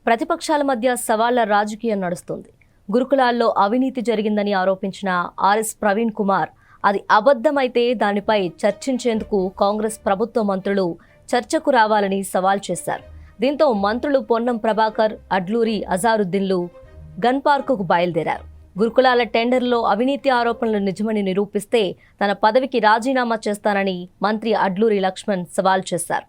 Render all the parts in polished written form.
ప్రతిపక్షాల మధ్య సవాళ్ల రాజకీయం నడుస్తుంది. గురుకులాల్లో అవినీతి జరిగిందని ఆరోపించిన ఆర్ఎస్ ప్రవీణ్ కుమార్ అది అబద్ధమైతే దానిపై చర్చించేందుకు కాంగ్రెస్ ప్రభుత్వ మంత్రులు చర్చకు రావాలని సవాల్ చేశారు. దీంతో మంత్రులు పొన్నం ప్రభాకర్, అడ్లూరి అజారుద్దీన్లు గన్ పార్కుకు బయలుదేరారు. గురుకులాల టెండర్లో అవినీతి ఆరోపణలు నిజమని నిరూపిస్తే తన పదవికి రాజీనామా చేస్తానని మంత్రి అడ్లూరి లక్ష్మణ్ సవాల్ చేశారు.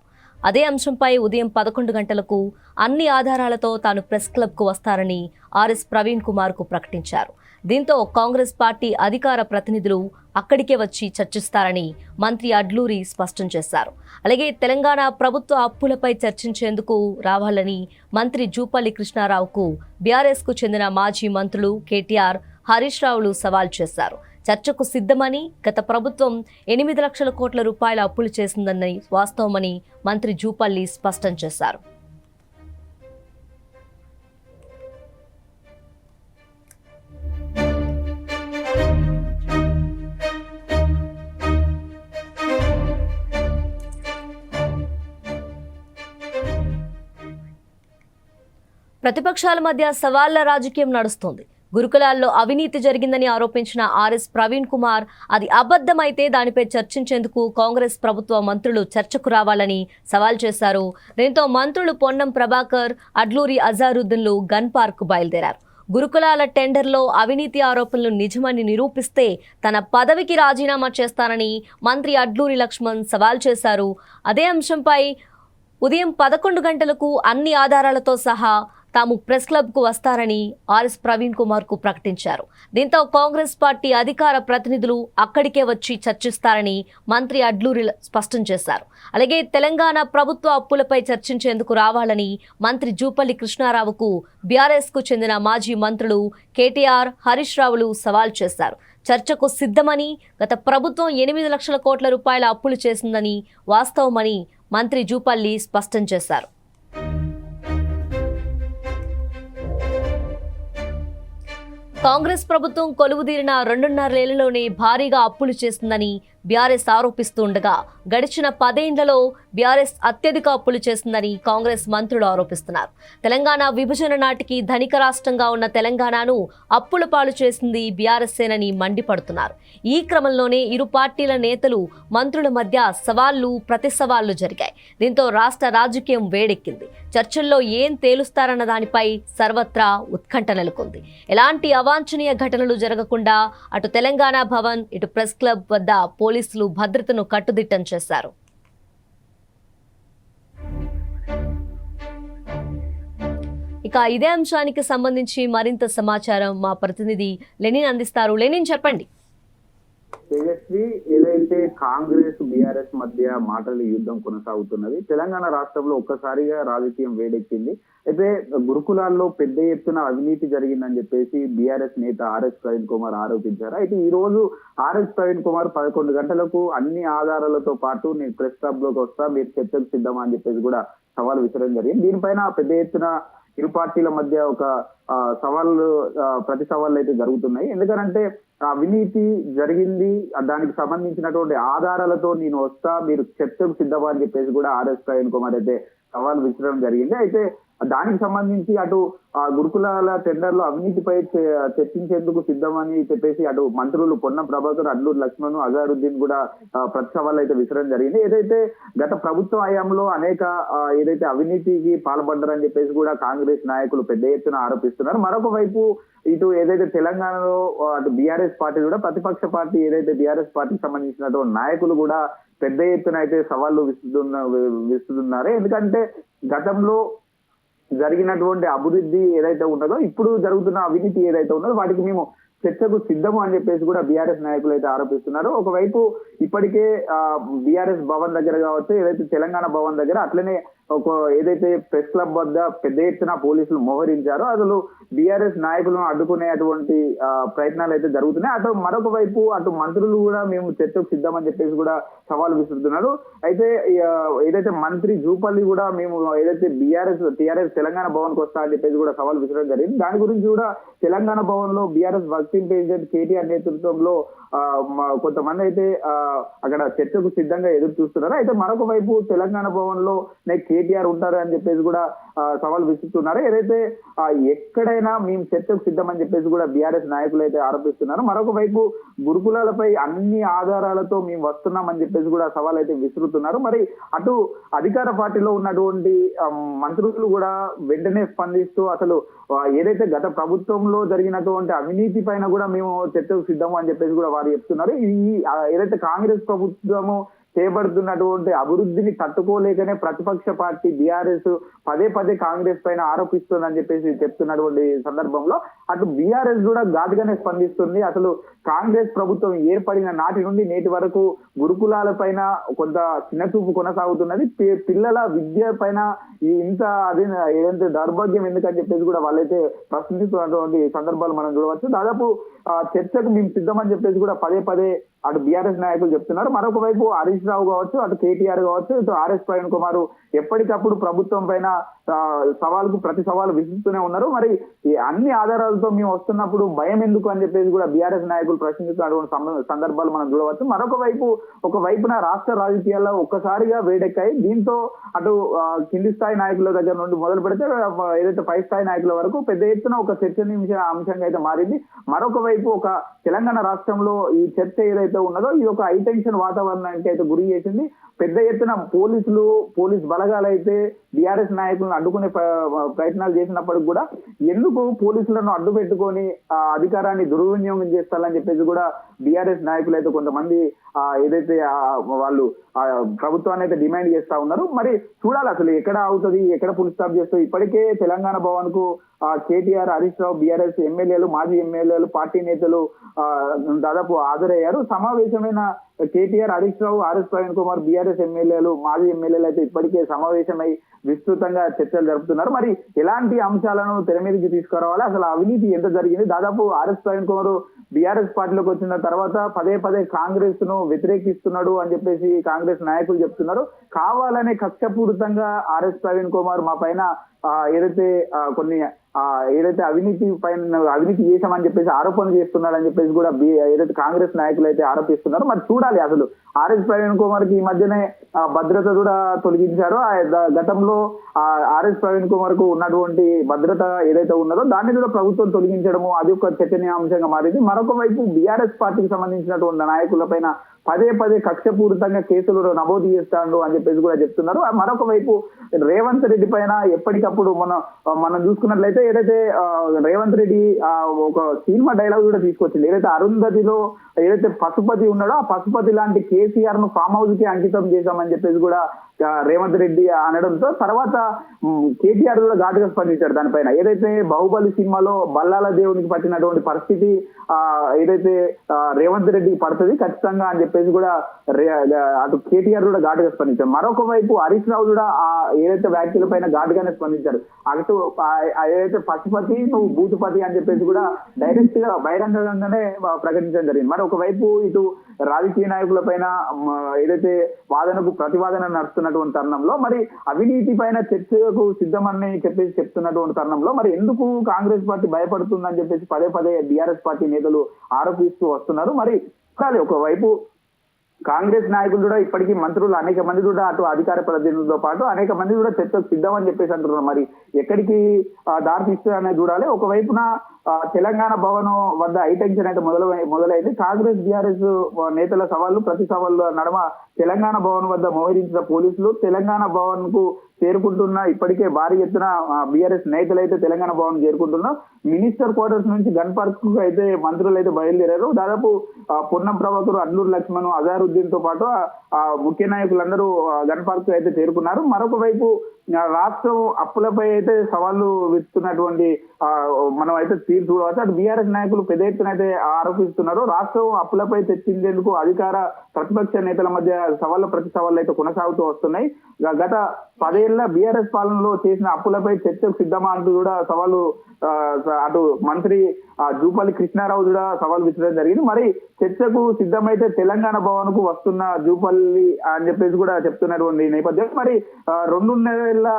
అదే అంశంపై ఉదయం 11 గంటలకు అన్ని ఆధారాలతో తాను ప్రెస్ క్లబ్కు వస్తారని ఆర్ఎస్ ప్రవీణ్ కుమార్కు ప్రకటించారు. దీంతో కాంగ్రెస్ పార్టీ అధికార ప్రతినిధులు అక్కడికే వచ్చి చర్చిస్తారని మంత్రి అడ్లూరి స్పష్టం చేశారు. అలాగే తెలంగాణ ప్రభుత్వ అప్పులపై చర్చించేందుకు రావాలని మంత్రి జూపల్లి కృష్ణారావుకు బీఆర్ఎస్కు చెందిన మాజీ మంత్రులు కేటీఆర్, హరీష్ రావులు సవాల్ చేశారు. చర్చకు సిద్ధమని, గత ప్రభుత్వం 8 లక్షల కోట్ల రూపాయల అప్పులు చేసిందని వాస్తవమని మంత్రి జూపల్లి స్పష్టం చేశారు. ప్రతిపక్షాల మధ్య సవాళ్ల రాజకీయం నడుస్తోంది. గురుకులాల్లో అవినీతి జరిగిందని ఆరోపించిన ఆర్ఎస్ ప్రవీణ్ కుమార్ అది అబద్ధమైతే దానిపై చర్చించేందుకు కాంగ్రెస్ ప్రభుత్వ మంత్రులు చర్చకు రావాలని సవాల్ చేశారు. దీంతో మంత్రులు పొన్నం ప్రభాకర్, అడ్లూరి అజారుద్దీన్లు గన్ పార్క్ బయలుదేరారు. గురుకులాల టెండర్లో అవినీతి ఆరోపణలు నిజమని నిరూపిస్తే తన పదవికి రాజీనామా చేస్తానని మంత్రి అడ్లూరి లక్ష్మణ్ సవాల్ చేశారు. అదే అంశంపై ఉదయం 11 గంటలకు అన్ని ఆధారాలతో సహా తాము ప్రెస్ క్లబ్కు వస్తారని ఆర్ఎస్ ప్రవీణ్ కుమార్కు ప్రకటించారు. దీంతో కాంగ్రెస్ పార్టీ అధికార ప్రతినిధులు అక్కడికే వచ్చి చర్చిస్తారని మంత్రి అడ్లూరి స్పష్టం చేశారు. అలాగే తెలంగాణ ప్రభుత్వ అప్పులపై చర్చించేందుకు రావాలని మంత్రి జూపల్లి కృష్ణారావుకు బీఆర్ఎస్కు చెందిన మాజీ మంత్రులు కేటీఆర్, హరీష్ రావులు సవాల్ చేశారు. చర్చకు సిద్ధమని, గత ప్రభుత్వం 8 లక్షల కోట్ల రూపాయల అప్పులు చేసిందని వాస్తవమని మంత్రి జూపల్లి స్పష్టం చేశారు. కాంగ్రెస్ ప్రభుత్వం కొలువుదీరిన 2.5 ఏళ్లలోనే భారీగా అప్పులు చేసిందని బీఆర్ఎస్ ఆరోపిస్తుండగా గడిచిన 10 ఏళ్లలో బీఆర్ఎస్ అత్యధిక అప్పులు చేసిందని కాంగ్రెస్ మంత్రులు ఆరోపిస్తున్నారు. తెలంగాణ విభజన నాటికి ధనిక రాష్ట్రంగా ఉన్న తెలంగాణను అప్పుల పాలు చేసింది బీఆర్ఎస్సేనని మండిపడుతున్నారు. ఈ క్రమంలోనే ఇరు పార్టీల నేతలు, మంత్రుల మధ్య సవాళ్లు, ప్రతి సవాళ్లు జరిగాయి. దీంతో రాష్ట్ర రాజకీయం వేడెక్కింది. చర్చల్లో ఏం తేలుస్తారన్న దానిపై సర్వత్రా ఉత్కంఠ నెలకొంది. ఎలాంటి అవాంఛనీయ ఘటనలు జరగకుండా అటు తెలంగాణ భవన్, ఇటు ప్రెస్ క్లబ్ వద్ద పోలీసులు భద్రతను కట్టుదిట్టం చేశారు. ఇక ఇదే అంశానికి సంబంధించి మరింత సమాచారం మా ప్రతినిధి లెనిన్ అందిస్తారు. లెనిన్, చెప్పండి. తేజస్వి, ఏదైతే కాంగ్రెస్ బీఆర్ఎస్ మధ్య మాటల యుద్ధం కొనసాగుతున్నది. తెలంగాణ రాష్ట్రంలో ఒక్కసారిగా రాజకీయం వేడెక్కింది. అయితే గురుకులాల్లో పెద్ద ఎత్తున అవినీతి జరిగిందని చెప్పేసి బీఆర్ఎస్ నేత ఆర్ఎస్ ప్రవీణ్ కుమార్ ఆరోపించారు. అయితే ఈ రోజు ఆర్ఎస్ ప్రవీణ్ కుమార్ 11 గంటలకు అన్ని ఆధారాలతో పాటు నేను ప్రెస్ క్లబ్ లోకి వస్తా, మీరు చర్చకు సిద్ధమా అని చెప్పేసి కూడా సవాల్ విసరడం జరిగింది. దీనిపైన పెద్ద ఎత్తున ఇరు పార్టీల మధ్య ఒక సవాళ్ళు, ప్రతి సవాళ్ళు అయితే జరుగుతున్నాయి. ఎందుకంటే అవినీతి జరిగింది, దానికి సంబంధించినటువంటి ఆధారాలతో నేను వస్తా, మీరు చర్చకు సిద్ధమా అని చెప్పేసి కూడా ఆర్ఎస్ ప్రవీణ్ కుమార్ అయితే సవాల్ విసరడం జరిగింది. అయితే దానికి సంబంధించి అటు గురుకులాల టెండర్లో అవినీతిపై చర్చించేందుకు సిద్ధమని చెప్పేసి అటు మంత్రులు పొన్నం ప్రభాకర్, అడ్లూరి లక్ష్మణ్, అజారుద్దీన్ కూడా ప్రతి సవాళ్ళు అయితే విసరడం జరిగింది. ఏదైతే గత ప్రభుత్వ హయాంలో అనేక ఏదైతే అవినీతికి పాల్పడ్డారని చెప్పేసి కూడా కాంగ్రెస్ నాయకులు పెద్ద ఎత్తున ఆరోపిస్తున్నారు. మరొక వైపు ఇటు ఏదైతే తెలంగాణలో అటు బీఆర్ఎస్ పార్టీ కూడా, ప్రతిపక్ష పార్టీ ఏదైతే బీఆర్ఎస్ పార్టీకి సంబంధించినటువంటి నాయకులు కూడా పెద్ద ఎత్తున అయితే సవాళ్లు విస్తున్నారు. ఎందుకంటే గతంలో జరిగినటువంటి అభివృద్ధి ఏదైతే ఉన్నదో, ఇప్పుడు జరుగుతున్న అవినీతి ఏదైతే ఉన్నదో వాటికి మేము చర్చకు సిద్ధము అని చెప్పేసి కూడా బీఆర్ఎస్ నాయకులు అయితే ఆరోపిస్తున్నారు. ఒకవైపు ఇప్పటికే బీఆర్ఎస్ భవన్ దగ్గర కావచ్చు, ఏదైతే తెలంగాణ భవన్ దగ్గర, అట్లనే ఏదైతే ప్రెస్ క్లబ్ వద్ద పెద్ద ఎత్తున పోలీసులు మోహరించారో అసలు బీఆర్ఎస్ నాయకులను అడ్డుకునేటువంటి ప్రయత్నాలు అయితే జరుగుతున్నాయి. అటు మరొక వైపు అటు మంత్రులు కూడా మేము చర్చకు సిద్ధమని చెప్పేసి కూడా సవాల్ విసురుతున్నారు. అయితే ఏదైతే మంత్రి జూపల్లి కూడా మేము ఏదైతే టీఆర్ఎస్ తెలంగాణ భవన్ కు వస్తా అని చెప్పేసి కూడా సవాల్ విసరడం జరిగింది. దాని గురించి కూడా తెలంగాణ భవన్ లో బీఆర్ఎస్ వర్కింగ్ ప్రెసిడెంట్ కేటీఆర్ నేతృత్వంలో కొంతమంది అయితే అక్కడ చర్చకు సిద్ధంగా ఎదురు చూస్తున్నారు. అయితే మరొక వైపు తెలంగాణ భవన్ లో కేటీఆర్ ఉంటారు అని చెప్పేసి కూడా సవాల్ విసురుతున్నారు. ఏదైతే ఎక్కడైనా మేము చర్చకు సిద్ధమని చెప్పేసి కూడా బీఆర్ఎస్ నాయకులు అయితే ఆరోపిస్తున్నారు. మరొక వైపు గురుకులాలపై అన్ని ఆధారాలతో మేము వస్తున్నామని చెప్పేసి కూడా సవాల్ అయితే విసురుతున్నారు. మరి అటు అధికార పార్టీలో ఉన్నటువంటి మంత్రులు కూడా వెంటనే స్పందిస్తూ అసలు ఏదైతే గత ప్రభుత్వంలో జరిగినటువంటి అవినీతి పైన కూడా మేము చర్చకు సిద్ధము అని చెప్పేసి కూడా వారు చెప్తున్నారు. ఏదైతే కాంగ్రెస్ ప్రభుత్వము చేపడుతున్నటువంటి అభివృద్ధిని తట్టుకోలేకనే ప్రతిపక్ష పార్టీ బీఆర్ఎస్ పదే పదే కాంగ్రెస్ పైన ఆరోపిస్తుందని చెప్పేసి చెప్తున్నటువంటి సందర్భంలో అటు బీఆర్ఎస్ కూడా ఘాటుగానే స్పందిస్తుంది. అసలు కాంగ్రెస్ ప్రభుత్వం ఏర్పడిన నాటి నుండి నేటి వరకు గురుకులాల పైన కొంత చిన్నచూపు కొనసాగుతున్నది. పిల్లల విద్య పైన ఇంత అదే ఏదంటే దౌర్భాగ్యం ఎందుకని చెప్పేసి కూడా వాళ్ళైతే ప్రశ్నిస్తున్నటువంటి సందర్భాలు మనం చూడవచ్చు. దాదాపు చర్చకు మేము సిద్ధమని చెప్పేసి కూడా పదే పదే అటు బీఆర్ఎస్ నాయకులు చెప్తున్నారు. మరొక వైపు హరీష్ రావు కావచ్చు, అటు కేటీఆర్ కావచ్చు, ఇటు ఆర్ఎస్ ప్రవీణ్ కుమార్ ఎప్పటికప్పుడు ప్రభుత్వం పైన ప్రతి సవాలు విసురుతూనే ఉన్నారు. మరి ఈ అన్ని ఆధారాలతో మేము వస్తున్నప్పుడు భయం ఎందుకు అని చెప్పేసి కూడా బీఆర్ఎస్ నాయకులు ప్రశ్నిస్తున్నటువంటి సందర్భాలు మనం చూడవచ్చు. మరొక వైపు ఒక వైపున రాష్ట్ర రాజకీయాల్లో ఒక్కసారిగా వేడెక్కాయి. దీంతో అటు కింది స్థాయి నాయకుల దగ్గర నుండి మొదలు పెడితే ఏదైతే పై స్థాయి నాయకుల వరకు పెద్ద ఎత్తున ఒక చర్చనీయాంశ అంశంగా అయితే మారింది. మరొక వైపు ఒక తెలంగాణ రాష్ట్రంలో ఈ చర్చ ఏదైతే ఉన్నదో ఇది ఒక హైటెన్షన్ వాతావరణానికి అయితే గురి చేసింది. పెద్ద ఎత్తున పోలీస్ బలగాలు అయితే బీఆర్ఎస్ నాయకులను అడ్డుకునే ప్రయత్నాలు చేసినప్పటికి కూడా ఎందుకు పోలీసులను అడ్డు పెట్టుకొని అధికారాన్ని దుర్వినియోగం చేస్తారని చెప్పేసి కూడా బీఆర్ఎస్ నాయకులు అయితే కొంతమంది ఏదైతే వాళ్ళు ప్రభుత్వాన్ని అయితే డిమాండ్ చేస్తా ఉన్నారు. మరి చూడాలి అసలు ఎక్కడ అవుతుంది, ఎక్కడ ఫుల్ స్టాప్ చేస్తుంది. ఇప్పటికే తెలంగాణ భవన్ కు కేటీఆర్, హరీష్ రావు, బీఆర్ఎస్ ఎమ్మెల్యేలు, మాజీ ఎమ్మెల్యేలు, పార్టీ నేతలు దాదాపు హాజరయ్యారు. సమావేశమైన కేటీఆర్, హరీష్ రావు, ఆర్ఎస్ ప్రవీణ్ కుమార్, బీఆర్ఎస్ ఎమ్మెల్యేలు, మాజీ ఎమ్మెల్యేలు అయితే ఇప్పటికే సమావేశమై విస్తృతంగా చర్చలు జరుపుతున్నారు. మరి ఎలాంటి అంశాలను తెర మీదకి తీసుకురావాలి, అసలు అవినీతి ఎంత జరిగింది, దాదాపు ఆర్ఎస్ ప్రవీణ్ కుమార్ బీఆర్ఎస్ పార్టీలోకి వచ్చిన తర్వాత పదే పదే కాంగ్రెస్ ను వ్యతిరేకిస్తున్నాడు అని చెప్పేసి కాంగ్రెస్ నాయకులు చెప్తున్నారు. కావాలనే కక్షపూరితంగా ఆర్ఎస్ ప్రవీణ్ కుమార్ మా పైన ఏదైతే కొన్ని ఏదైతే అవినీతి చేశామని చెప్పేసి ఆరోపణలు చేస్తున్నారని చెప్పేసి కూడా ఏదైతే కాంగ్రెస్ నాయకులు అయితే ఆరోపిస్తున్నారు. మరి చూడాలి అసలు ఆర్ఎస్ ప్రవీణ్ కుమార్ కి ఈ మధ్యనే భద్రత కూడా తొలగించారు. గతంలో ఆర్ఎస్ ప్రవీణ్ కుమార్ కు ఉన్నటువంటి భద్రత ఏదైతే ఉన్నదో దాన్ని కూడా ప్రభుత్వం తొలగించడము అది ఒక చర్చనీయాంశంగా మారింది. మరొక వైపు బీఆర్ఎస్ పార్టీకి సంబంధించినటువంటి నాయకుల పైన పదే పదే కక్షపూరితంగా కేసులు నమోదు చేస్తాడు అని చెప్పేసి కూడా చెప్తున్నారు. మరొక వైపు రేవంత్ రెడ్డి పైన ఎప్పటికప్పుడు మనం చూసుకున్నట్లయితే ఏదైతే రేవంత్ రెడ్డి ఒక సినిమా డైలాగ్ కూడా తీసుకొచ్చింది. ఏదైతే అరుంధతిలో ఏదైతే పశుపతి ఉన్నాడో ఆ పశుపతి లాంటి కేసీఆర్ ను ఫామ్ హౌస్ కి అంకితం చేశామని చెప్పేసి కూడా రేవంత్ రెడ్డి అనడంతో తర్వాత కేటీఆర్ కూడా ఘాటుగా స్పందించాడు దానిపైన. ఏదైతే బాహుబలి సినిమాలో బల్లాల దేవునికి పట్టినటువంటి పరిస్థితి ఏదైతే రేవంత్ రెడ్డికి పడుతుంది ఖచ్చితంగా అని చెప్పేసి కూడా అటు కేటీఆర్ కూడా ఘాటుగా స్పందించారు. మరొక వైపు హరీష్ రావు కూడా ఏదైతే వ్యాఖ్యల పైన ఘాటుగానే స్పందించారు. అటు ఏదైతే పశుపతి నువ్వు భూతుపతి అని చెప్పేసి కూడా డైరెక్ట్ గా బహిరంగంగానే ప్రకటించడం జరిగింది. మరి ఒకవైపు ఇటు రాజకీయ నాయకుల పైన ఏదైతే వాదనకు ప్రతివాదన నడుస్తున్నటువంటి తరుణంలో మరి అవినీతి పైన చర్చకు సిద్ధమని చెప్పేసి చెప్తున్నటువంటి తరుణంలో మరి ఎందుకు కాంగ్రెస్ పార్టీ భయపడుతుందని చెప్పేసి పదే పదే బీఆర్ఎస్ పార్టీ నేతలు ఆరోపిస్తూ వస్తున్నారు. మరి ఒకవైపు కాంగ్రెస్ నాయకులు కూడా ఇప్పటికీ మంత్రులు అనేక మంది కూడా అటు అధికార ప్రతినిధులతో పాటు అనేక మంది కూడా చర్చకు సిద్ధమని చెప్పేసి అంటున్నారు. మరి ఎక్కడికి దారి తీస్తుందనేది చూడాలి. ఒకవైపున తెలంగాణ భవన్ వద్ద హైటెన్షన్ అయితే మొదలైంది. కాంగ్రెస్ బీఆర్ఎస్ నేతల సవాళ్లు ప్రతి సవాళ్ళ నడమ తెలంగాణ భవన్ వద్ద మోహరించిన పోలీసులు తెలంగాణ భవన్ కు చేరుకుంటున్న ఇప్పటికే భారీ ఎత్తున బీఆర్ఎస్ నేతలు అయితే తెలంగాణ భవన్ చేరుకుంటున్నా. మినిస్టర్ క్వార్టర్స్ నుంచి గన్ పార్క్ కు అయితే మంత్రులు అయితే బయలుదేరారు. దాదాపు పొన్నం ప్రభాకర్, అడ్లూరు లక్ష్మణ్, అజారుద్దీన్ తో పాటు ముఖ్య నాయకులందరూ గన్ పార్క్ అయితే చేరుకున్నారు. మరొక వైపు రాష్ట్రం అప్పులపై అయితే సవాళ్లు విస్తున్నటువంటి మనం అయితే తీరు చూడవచ్చు. అటు బీఆర్ఎస్ నాయకులు పెద్ద ఎత్తున అయితే ఆరోపిస్తున్నారు. రాష్ట్రం అప్పులపై తెచ్చిందేందుకు అధికార ప్రతిపక్ష నేతల మధ్య ప్రతి సవాళ్ళు అయితే కొనసాగుతూ వస్తున్నాయి. గత 10 ఏళ్ల బీఆర్ఎస్ పాలనలో చేసిన అప్పులపై చర్చకు సిద్ధమా అంటూ కూడా సవాలు అటు మంత్రి జూపల్లి కృష్ణారావు కూడా సవాల్ విసరడం జరిగింది. మరి చర్చకు సిద్ధమైతే తెలంగాణ భవన్ కు వస్తున్న జూపల్లి అని చెప్పేసి కూడా చెప్తున్నటువంటి నేపథ్యం. మరి 2.5 ఐదేళ్ల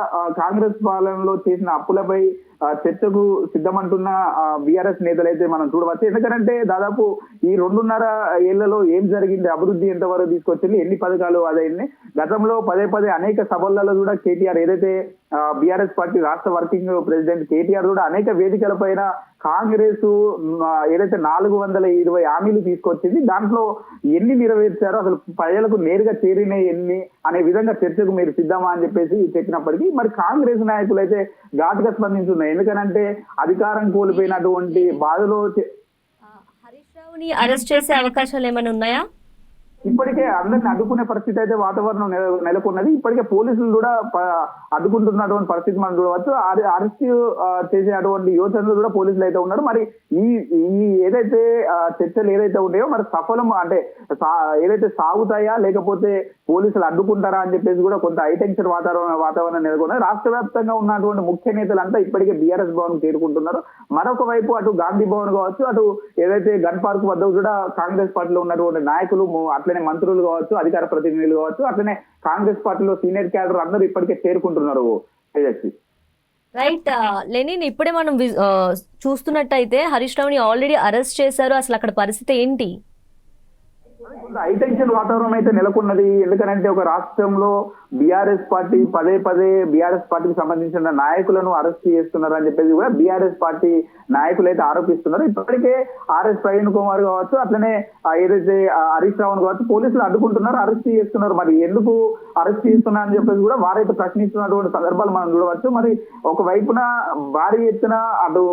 కాంగ్రెస్ పాలనలో చేసిన అప్పులపై చర్చకు సిద్ధమంటున్న బీఆర్ఎస్ నేతలు అయితే మనం చూడవచ్చు. ఎందుకంటే దాదాపు ఈ 2.5 ఏళ్లలో ఏం జరిగింది, అభివృద్ధి ఎంతవరకు తీసుకొచ్చింది, ఎన్ని పథకాలు అదైంది. గతంలో పదే అనేక సభలలో కూడా కేటీఆర్ ఏదైతే బీఆర్ఎస్ పార్టీ రాష్ట్ర వర్కింగ్ ప్రెసిడెంట్ కేటీఆర్ కూడా అనేక వేదికల పైన కాంగ్రెస్ ఏదైతే 420 హామీలు తీసుకొచ్చింది, దాంట్లో ఎన్ని నెరవేర్చారో, అసలు ప్రజలకు నేరుగా చేరిన ఎన్ని అనే విధంగా చర్చకు మీరు సిద్ధమా అని చెప్పేసి చెప్పినప్పటికీ మరి కాంగ్రెస్ నాయకులు అయితే ఘాటుగా స్పందించున్నారు. ఎందుకనంటే అధికారం కోల్పోయినటువంటి బాధలో హరీష్ రావుని అరెస్ట్ చేసే అవకాశాలు ఏమైనా ఉన్నాయా? ఇప్పటికే అందరిని అడ్డుకునే పరిస్థితి అయితే వాతావరణం నెలకొన్నది. ఇప్పటికే పోలీసులు కూడా అడ్డుకుంటున్నటువంటి పరిస్థితి మనం చూడవచ్చు. అరెస్ట్ చేసే అటువంటి యోచనలు కూడా పోలీసులు అయితే ఉన్నారు. మరి ఈ ఏదైతే చర్చలు ఏదైతే ఉన్నాయో మరి సఫలం అంటే ఏదైతే సాగుతాయా లేకపోతే పోలీసులు అడ్డుకుంటారా అని చెప్పేసి కూడా కొంత హైటెన్షన్ వాతావరణం నెలకొన్నది. రాష్ట్ర వ్యాప్తంగా ఉన్నటువంటి ముఖ్య నేతలంతా ఇప్పటికే బీఆర్ఎస్ భవన్ చేరుకుంటున్నారు. మరొక వైపు అటు గాంధీ భవన్ కావచ్చు, అటు ఏదైతే గన్ పార్క్ వద్ద కూడా కాంగ్రెస్ పార్టీలో ఉన్నటువంటి నాయకులు, అట్లనే మంత్రులు కావచ్చు, అధికార ప్రతినిధులు కావచ్చు, అట్లనే కాంగ్రెస్ పార్టీలో సీనియర్ క్యాడర్ అందరూ ఇప్పటికే చేరుకుంటున్నారు. రైట్ లెనిన్, ఇప్పుడే మనం చూస్తున్నట్టయితే హరీష్ రావుని ఆల్రెడీ అరెస్ట్ చేశారు. అసలు అక్కడ పరిస్థితి ఏంటి? హైటెన్షన్ వాతావరణం అయితే నెలకొన్నది. ఎందుకంటే ఒక రాష్ట్రంలో బీఆర్ఎస్ పార్టీ పదే బీఆర్ఎస్ పార్టీకి సంబంధించిన నాయకులను అరెస్ట్ చేస్తున్నారు అని చెప్పేసి కూడా బీఆర్ఎస్ పార్టీ నాయకులు అయితే ఆరోపిస్తున్నారు. ఇప్పటికే ఆర్ఎస్ ప్రవీణ్ కుమార్ కావచ్చు, అట్లనే ఏదైతే హరీష్ రావును కావచ్చు, పోలీసులు అడ్డుకుంటున్నారు, అరెస్ట్ చేస్తున్నారు. మరి ఎందుకు అరెస్ట్ చేస్తున్నారు అని చెప్పేసి కూడా వారైతే ప్రశ్నిస్తున్నటువంటి సందర్భాలు మనం చూడవచ్చు. మరి ఒకవైపున భారీ ఎత్తున అటు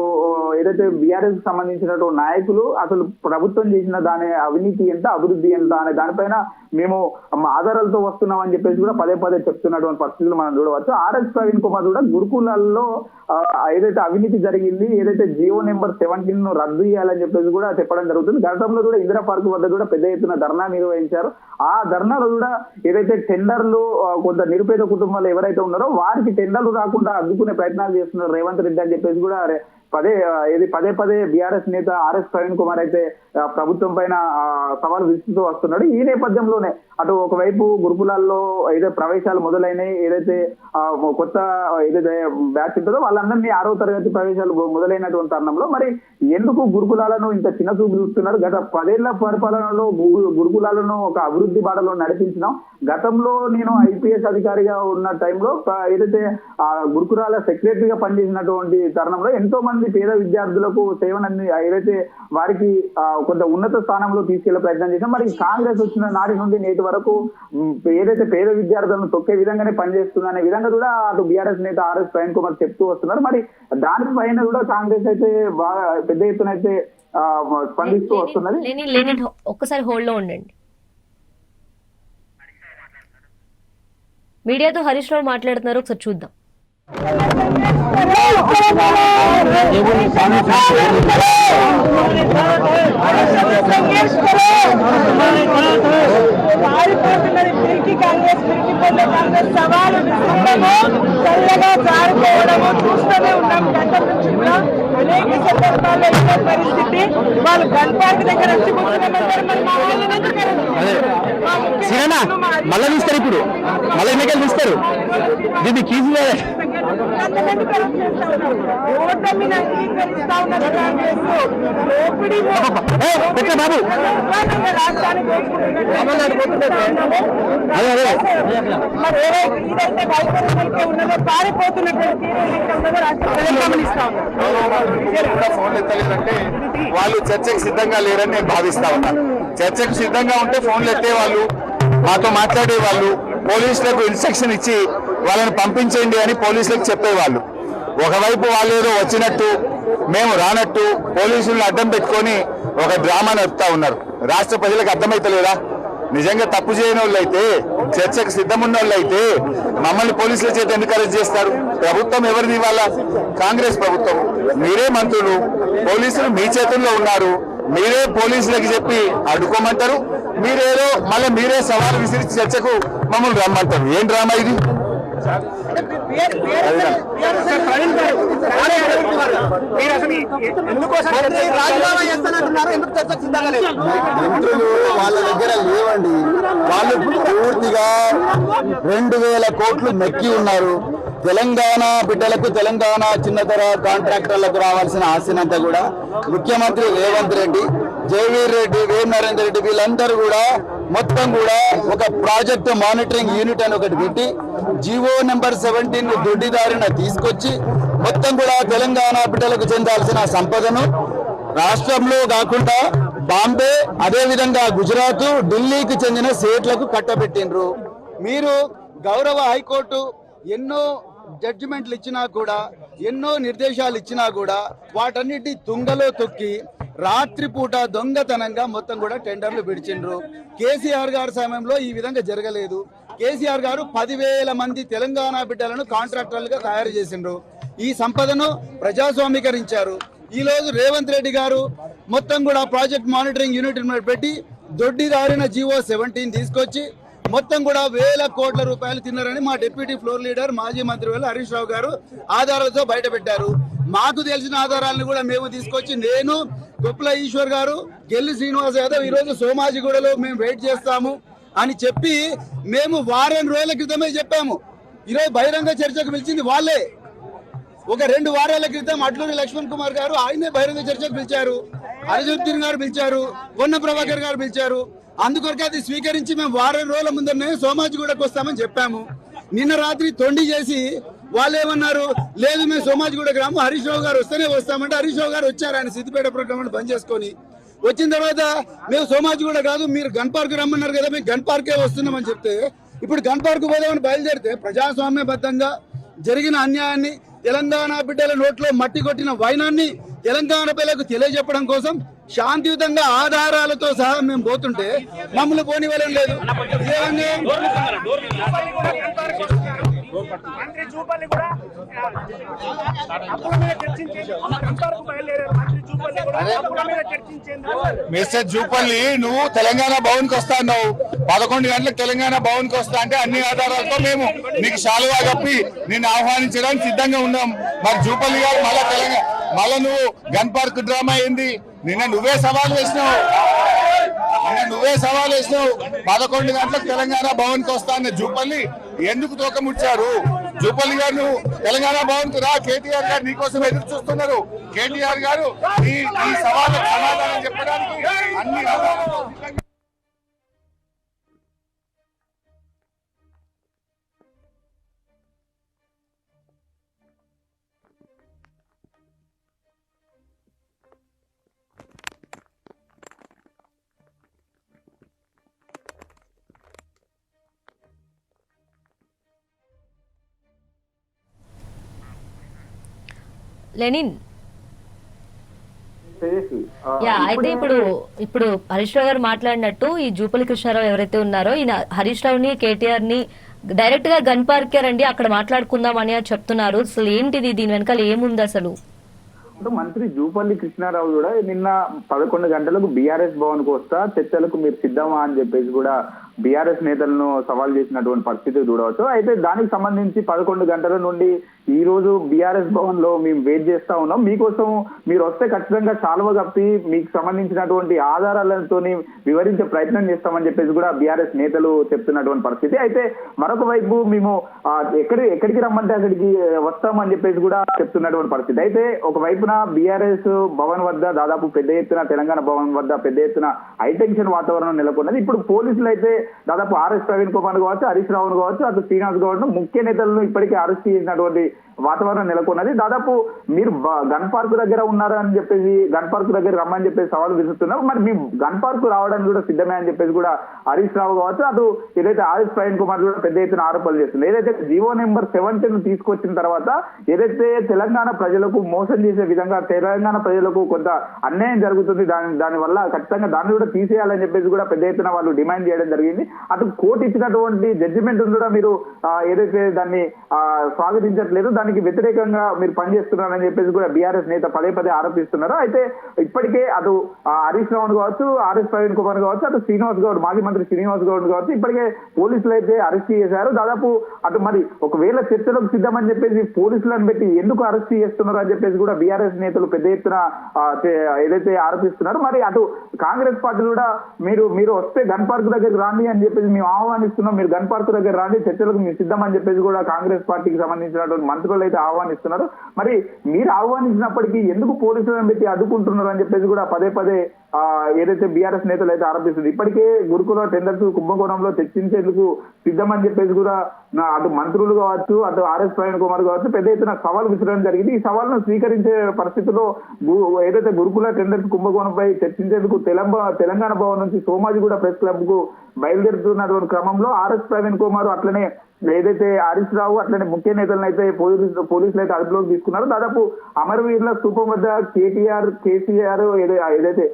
ఏదైతే బీఆర్ఎస్ సంబంధించినటువంటి నాయకులు అసలు ప్రభుత్వం చేసిన దాని అవినీతి ఎంత, అభివృద్ధి ఎంత అనే దానిపైన మేము ఆధారాలతో వస్తున్నాం అని చెప్పేసి కూడా పదే చెప్తున్నటువంటి పరిస్థితులు మనం చూడవచ్చు. ఆర్ఎస్ ప్రవీణ్ కుమార్ కూడా గురుకులాల్లో ఏదైతే అవినీతి జరిగింది, ఏదైతే జియో నెంబర్ 17 రద్దు చేయాలని చెప్పేసి కూడా చెప్పడం జరుగుతుంది. గతంలో కూడా ఇందిరా పార్క్ వద్ద కూడా పెద్ద ఎత్తున ధర్నా నిర్వహించారు. ఆ ధర్నాలో కూడా ఏదైతే టెండర్లు కొంత నిరుపేద కుటుంబాలు ఎవరైతే ఉన్నారో వారికి టెండర్లు రాకుండా అడ్డుకునే ప్రయత్నాలు చేస్తున్నారు రేవంత్ రెడ్డి అని చెప్పేసి కూడా పదే బీఆర్ఎస్ నేత ఆర్ఎస్ ప్రవీణ్ కుమార్ అయితే ప్రభుత్వం పైన సవాలు విసురుతూ వస్తున్నాడు. ఈ నేపథ్యంలోనే అటు ఒకవైపు గురుకులాల్లో ఏదైతే ప్రవేశాలు మొదలైనవి, ఏదైతే కొత్త ఏదైతే బ్యాచ్ ఉంటుందో వాళ్ళందరినీ 6వ తరగతి ప్రవేశాలు మొదలైనటువంటి తరుణంలో మరి ఎందుకు గురుకులాలను ఇంత చిన్న చూపు చూస్తున్నారు? గత 10 ఏళ్ల పరిపాలనలో గురుకులాలను ఒక అభివృద్ధి బాటలో నడిపించినాం. గతంలో నేను ఐపీఎస్ అధికారిగా ఉన్న టైంలో ఏదైతే గురుకులాల సెక్రటరీగా పనిచేసినటువంటి తరుణంలో ఎంతో మంది పేద విద్యార్థులకు సేవనని ఏదైతే వారికి కొంత ఉన్నత స్థానంలో తీసుకెళ్లే ప్రయత్నం చేశాం. మరి కాంగ్రెస్ వచ్చిన నాటి నుండి నేటి వరకు ఏదైతే పేద విద్యార్థులను తొక్కే విధంగానే పనిచేస్తుంది అనే విధంగా కూడా అటు బీఆర్ఎస్ నేత ఆర్ఎస్ ప్రవీణ్ కుమార్ చెప్తూ వస్తున్నారు. మరి దానిపైన కూడా కాంగ్రెస్ అయితే బాగా పెద్ద ఎత్తున అయితే స్పందిస్తూ వస్తున్నది. ఒక్కసారి హోల్డ్ లో ఉండండి. మీడియాతో హరీష్ రావు మాట్లాడుతున్నారు, ఒకసారి చూద్దాం. పారిపోతున్నది పిరికి కాంగ్రెస్, పిరికిపోతే కాంగ్రెస్ సవాలు చల్లగా జారిపోవడము చూస్తూనే ఉన్నాం. గతం నుంచి కూడా అనేక సందర్భాల్లో ఇదే పరిస్థితి. వాళ్ళు గన్ పార్క్ దగ్గర వచ్చి మళ్ళీ తీస్తారు, ఇప్పుడు మళ్ళీ ఎన్నికలు తీస్తారు. దీన్ని కీజీ బాబు ఉన్నదో పారిపోతున్నటువంటి ఫోన్లు ఎత్తలేదంటే వాళ్ళు చర్చకు సిద్ధంగా లేరని నేను భావిస్తా ఉన్నాను. చర్చకు సిద్ధంగా ఉంటే ఫోన్లు ఎత్తేవాళ్ళు, మాతో మాట్లాడే వాళ్ళు, పోలీసులకు ఇన్స్ట్రక్షన్ ఇచ్చి వాళ్ళని పంపించండి అని పోలీసులకు చెప్పేవాళ్ళు. ఒకవైపు వాళ్ళు ఏదో వచ్చినట్టు మేము రానట్టు పోలీసులను అడ్డం పెట్టుకొని ఒక డ్రామా నడుపుతా ఉన్నారు. రాష్ట్ర ప్రజలకు అర్థమైతలేదా? నిజంగా తప్పు చేయని వాళ్ళు అయితే, చర్చకు సిద్ధమున్న వాళ్ళు అయితే మమ్మల్ని పోలీసుల చేత ఎందుకు అరెస్ట్ చేస్తారు? ప్రభుత్వం ఎవరిది? వాళ్ళ కాంగ్రెస్ ప్రభుత్వం. మీరే మంత్రులు, పోలీసులు మీ చేతుల్లో ఉన్నారు. మీరే పోలీసులకు చెప్పి అడ్డుకోమంటారు, మీరేదో మళ్ళీ మీరే సవాలు విసిరి చర్చకు మమ్మల్ని రమ్మంటారు. ఏం డ్రామా ఇది? మంత్రులు వాళ్ళ దగ్గర లేవండి. వాళ్ళు పూర్తిగా 2000 కోట్లు మెక్కి ఉన్నారు. తెలంగాణ బిడ్డలకు, తెలంగాణ చిన్నతర కాంట్రాక్టర్లకు రావాల్సిన ఆస్తినంతా కూడా ముఖ్యమంత్రి రేవంత్ రెడ్డి, జయవీర్ రెడ్డి, వేం నరేందర్ రెడ్డి వీళ్ళందరూ కూడా మొత్తం కూడా ఒక ప్రాజెక్ట్ మానిటరింగ్ యూనిట్ అని ఒకటి పెట్టి జీవో నెంబర్ 17 దొడ్డిదారిన తీసుకొచ్చి మొత్తం కూడా తెలంగాణ బిడ్డలకు చెందాల్సిన సంపదను రాష్ట్రంలో కాకుండా బాంబే, అదేవిధంగా గుజరాత్, ఢిల్లీకి చెందిన స్టేట్లకు కట్టబెట్టిండ్రు. మీరు గౌరవ హైకోర్టు ఎన్నో జడ్జిమెంట్లు ఇచ్చినా కూడా, ఎన్నో నిర్దేశాలు ఇచ్చినా కూడా వాటన్నిటి తుంగలో తొక్కి రాత్రిపూట దొంగతనంగా మొత్తం కూడా టెండర్లు విడిచిండ్రు. కేసీఆర్ గారి సమయంలో ఈ విధంగా జరగలేదు. కేసీఆర్ గారు 10,000 మంది తెలంగాణ బిడ్డలను కాంట్రాక్టర్లుగా తయారు చేసిండ్రు. ఈ సంపదను ప్రజాస్వామీకరించారు. ఈ రోజు రేవంత్ రెడ్డి గారు మొత్తం కూడా ప్రాజెక్ట్ మానిటరింగ్ యూనిట్ పెట్టి దొడ్డిదారిన జీవో 17 తీసుకొచ్చి మొత్తం కూడా వేల కోట్ల రూపాయలు తిన్నారని మా డిప్యూటీ ఫ్లోర్ లీడర్ మాజీ మంత్రి హరీష్ రావు గారు ఆధారాలతో బయట పెట్టారు. మాకు తెలిసిన ఆధారాలను కూడా మేము తీసుకొచ్చి, నేను, గొప్పల ఈశ్వర్ గారు, గెల్లి శ్రీనివాస్ యాదవ్ ఈరోజు సోమాజిగూడలో మేము వెయిట్ చేస్తాము అని చెప్పి మేము వారం రోజుల క్రితమే చెప్పాము. ఈరోజు బహిరంగ చర్చకు పిలిచింది వాళ్ళే. ఒక 2 వారాల క్రితం అడ్లూరి లక్ష్మణ్ కుమార్ గారు ఆయనే బహిరంగ చర్చకు పిలిచారు, అరజుద్దీన్ గారు పిలిచారు, పొన్న ప్రభాకర్ గారు పిలిచారు. అందుకొరకే అది స్వీకరించి మేము వారం రోజుల ముందరనే సోమాజిగూడకు వస్తామని చెప్పాము. నిన్న రాత్రి తొండి చేసి వాళ్ళు ఏమన్నారు, లేదు మేము సోమాజిగూడకు రాము, హరీష్ రావు గారు వస్తేనే వస్తామంటే హరీష్ రావు గారు వచ్చారు. ఆయన సిద్దిపేట ప్రోగ్రామ్ బంద్ చేసుకొని వచ్చిన తర్వాత మేము సోమాజిగూడ కాదు, మీరు గన్ పార్క్ రమ్మన్నారు కదా, మేము గన్ పార్కే వస్తున్నామని చెప్తే ఇప్పుడు గన్ పార్క్ పోదామని బయలుదేరితే ప్రజాస్వామ్యబద్ధంగా జరిగిన అన్యాయాన్ని, తెలంగాణ బిడ్డల నోట్లో మట్టి కొట్టిన వైనాన్ని తెలంగాణ పిల్లలకు తెలియజెప్పడం కోసం శాంతియుతంగా ఆధారాలతో సహా మేము పోతుంటే మమ్మల్ని పోనివ్వడం లేదు. మిస్టర్ జూపల్లి, నువ్వు తెలంగాణ భవన్ కి వస్తా అన్నావు. 11 గంటలకు తెలంగాణ భవన్ కి వస్తా అంటే అన్ని ఆధారాలతో మేము నీకు శాలువా కప్పి నిన్ను ఆహ్వానించడానికి సిద్ధంగా ఉన్నాం. మరి జూపల్లి గారు మళ్ళా నువ్వు గన్ పార్క్ డ్రామా ఏంది? నిన్న నువ్వే సవాల్ వేసినావు. 11 గంటలకు తెలంగాణ భవన్ కి వస్తా అన్న జూపల్లి ఎందుకు తోకముచ్చారు? జూపల్లి గారు నువ్వు తెలంగాణ భవన్ కు రా, కేటీఆర్ గారు నీకోసం ఎదురు చూస్తున్నారు. కేటీఆర్ గారు ఈ సవాళ్ళకు సమాధానం చెప్పడానికి అన్ని ఆధారాలతో లెనిన్ అయితే ఇప్పుడు హరీష్ రావు గారు మాట్లాడినట్టు ఈ జూపల్లి కృష్ణారావు ఎవరైతే ఉన్నారో ఈయన హరీష్ రావుని, కేటీఆర్ ని డైరెక్ట్ గా గన్ పార్కే రండి అక్కడ మాట్లాడుకుందాం అని చెప్తున్నారు. అసలు ఏంటిది, దీని వెనకాల ఏముంది అసలు? మంత్రి జూపల్లి కృష్ణారావు కూడా నిన్న 11 గంటలకు బీఆర్ఎస్ భవన్ కు వస్తా, చర్చలకు మీరు సిద్ధమా అని చెప్పేసి కూడా బీఆర్ఎస్ నేతలను సవాల్ చేసినటువంటి పరిస్థితి చూడవచ్చు. అయితే దానికి సంబంధించి 11 గంటల నుండి ఈ రోజు బీఆర్ఎస్ భవన్ లో మేము వెయిట్ చేస్తా ఉన్నాం. మీకోసం మీరు వస్తే ఖచ్చితంగా శాలువ కప్పి మీకు సంబంధించినటువంటి ఆధారాలతో వివరించే ప్రయత్నం చేస్తామని చెప్పేసి కూడా బీఆర్ఎస్ నేతలు చెప్తున్నటువంటి పరిస్థితి. అయితే మరొక వైపు మేము ఎక్కడికి రమ్మంటే అక్కడికి వస్తామని చెప్పేసి కూడా చెప్తున్నటువంటి పరిస్థితి. అయితే ఒకవైపున బీఆర్ఎస్ భవన్ వద్ద దాదాపు పెద్ద ఎత్తున, తెలంగాణ భవన్ వద్ద పెద్ద ఎత్తున హైటెన్షన్ వాతావరణం నెలకొన్నది. ఇప్పుడు పోలీసులు అయితే దాదాపు ఆర్ఎస్ ప్రవీణ్ కుమార్ కావచ్చు, హరీష్ రావు కావచ్చు, అటు శ్రీనివాస్ గౌడ్ ముఖ్య నేతలను ఇప్పటికే అరెస్ట్ చేసినటువంటి వాతావరణం నెలకొన్నది. దాదాపు మీరు గన్ పార్క్ దగ్గర ఉన్నారు అని చెప్పేసి, గన్ పార్క్ దగ్గర రమ్మని చెప్పేసి సవాలు విసురుతున్నారు. మరి మీ గన్ పార్క్ రావడానికి కూడా సిద్ధమే అని చెప్పేసి కూడా హరీష్ రావు కావచ్చు, అటు ఏదైతే ఆర్ఎస్ ప్రవీణ్ కుమార్ కూడా పెద్ద ఎత్తున ఆరోపణలు చేస్తున్నారు. ఏదైతే జీవో నెంబర్ 17 తీసుకొచ్చిన తర్వాత ఏదైతే తెలంగాణ ప్రజలకు మోసం చేసే విధంగా, తెలంగాణ ప్రజలకు కొంత అన్యాయం జరుగుతుంది, దాని వల్ల ఖచ్చితంగా దాన్ని కూడా తీసేయాలని చెప్పేసి కూడా పెద్ద ఎత్తున వాళ్ళు డిమాండ్ చేయడం జరిగింది. అటు కోర్టు ఇచ్చినటువంటి జడ్జిమెంట్ కూడా మీరు ఏదైతే దాన్ని స్వాగతించట్లేదు, దానికి వ్యతిరేకంగా మీరు పనిచేస్తున్నారని చెప్పేసి కూడా బీఆర్ఎస్ నేత పదే ఆరోపిస్తున్నారు. అయితే ఇప్పటికే అటు హరీష్ రావు కావచ్చు, ఆర్ఎస్ ప్రవీణ్ కుమార్ కావచ్చు, అటు శ్రీనివాస్ గౌడ్, మాజీ మంత్రి శ్రీనివాస్ గౌడ్ కావచ్చు, ఇప్పటికే పోలీసులు అయితే అరెస్ట్ చేశారు. దాదాపు అటు మరి ఒకవేళ చర్చలకు సిద్ధమని చెప్పేసి పోలీసులను పెట్టి ఎందుకు అరెస్ట్ చేస్తున్నారు అని చెప్పేసి కూడా బీఆర్ఎస్ నేతలు పెద్ద ఎత్తున ఏదైతే ఆరోపిస్తున్నారు. మరి అటు కాంగ్రెస్ పార్టీ కూడా మీరు వస్తే గన్ పార్క్ దగ్గరికి రాండి, రండి అని చెప్పేసి మేము ఆహ్వానిస్తున్నాం, మీరు గన్ పార్క్ దగ్గర రండి, చర్చలకు మీరు సిద్ధం అని చెప్పేసి కూడా కాంగ్రెస్ పార్టీకి సంబంధించినటువంటి మంత్రులు అయితే ఆహ్వానిస్తున్నారు. మరి మీరు ఆహ్వానించినప్పటికీ ఎందుకు పోలీసులను పెట్టి అడ్డుకుంటున్నారు అని చెప్పేసి కూడా పదే పదే ఏదైతే బీఆర్ఎస్ నేతలు అయితే ఆరోపిస్తుంది. ఇప్పటికే గురుకుల టెండర్స్ కుంభకోణంలో చర్చించేందుకు సిద్ధం అని చెప్పేసి కూడా అటు మంత్రులు కావచ్చు, అటు ఆర్ఎస్ ప్రవీణ్ కుమార్ కావచ్చు పెద్ద ఎత్తున సవాల్ విసరడం జరిగింది. ఈ సవాల్ను స్వీకరించే పరిస్థితిలో ఏదైతే గురుకుల టెండర్స్ కుంభకోణంపై చర్చించేందుకు తెలంగాణ భవన్ నుంచి సోమాజిగూడ ప్రెస్ క్లబ్ కు బయలుదేరుతున్నటువంటి క్రమంలో ఆర్ఎస్ ప్రవీణ్ కుమార్ అట్లనే ఏదైతే హరీష్ రావు అట్లనే ముఖ్య నేతలను అయితే పోలీసులు అయితే అదుపులోకి తీసుకున్నారు. దాదాపు అమరవీరుల స్థూపం వద్ద కేసీఆర్ ఏదైతే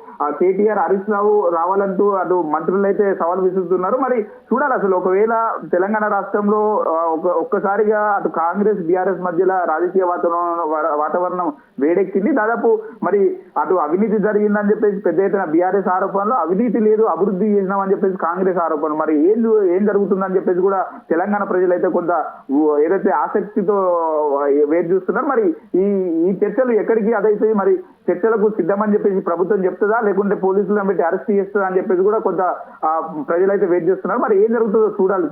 కేటీఆర్ హరీష్ రావు రావాలంటూ అటు మంత్రులు అయితే సవాల్ విసురుతున్నారు. మరి చూడాలి అసలు ఒకవేళ తెలంగాణ రాష్ట్రంలో ఒక్కసారిగా అటు కాంగ్రెస్ బీఆర్ఎస్ మధ్యలో రాజకీయ వాతావరణం వేడెక్కింది. దాదాపు మరి అటు అవినీతి జరిగిందని చెప్పేసి పెద్ద ఎత్తున బీఆర్ఎస్ ఆరోపణలు, అవినీతి లేదు అభివృద్ధి చేసినామని చెప్పేసి కాంగ్రెస్ ఆరోపణలు. మరి ఏం జరుగుతుందని చెప్పేసి కూడా తెలంగాణ ప్రజలైతే కొంత ఏదైతే ఆసక్తితో వేచి చూస్తున్నారు. మరి ఈ చర్చలు ఎక్కడికి అదైతే మరి చర్చలకు సిద్ధమని చెప్పేసి ప్రభుత్వం చెప్తుందా, లేకుంటే పోలీసులను పెట్టి అరెస్ట్ చేస్తుందా అని చెప్పేసి కూడా కొంత ప్రజలైతే వెయిట్ చేస్తున్నారు. మరి ఏం జరుగుతుందో చూడాలి.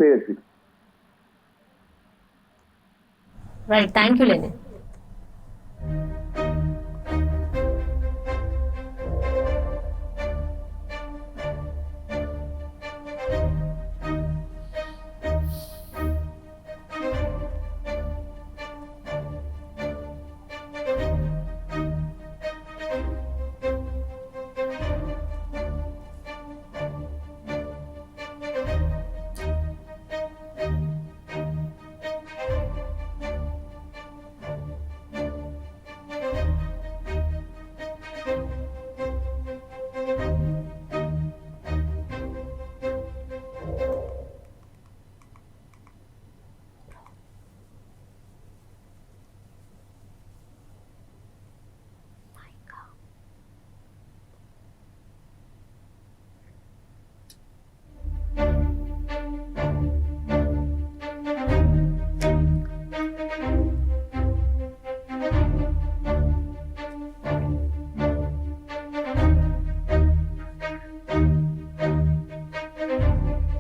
రైట్, థ్యాంక్ యూ లేని.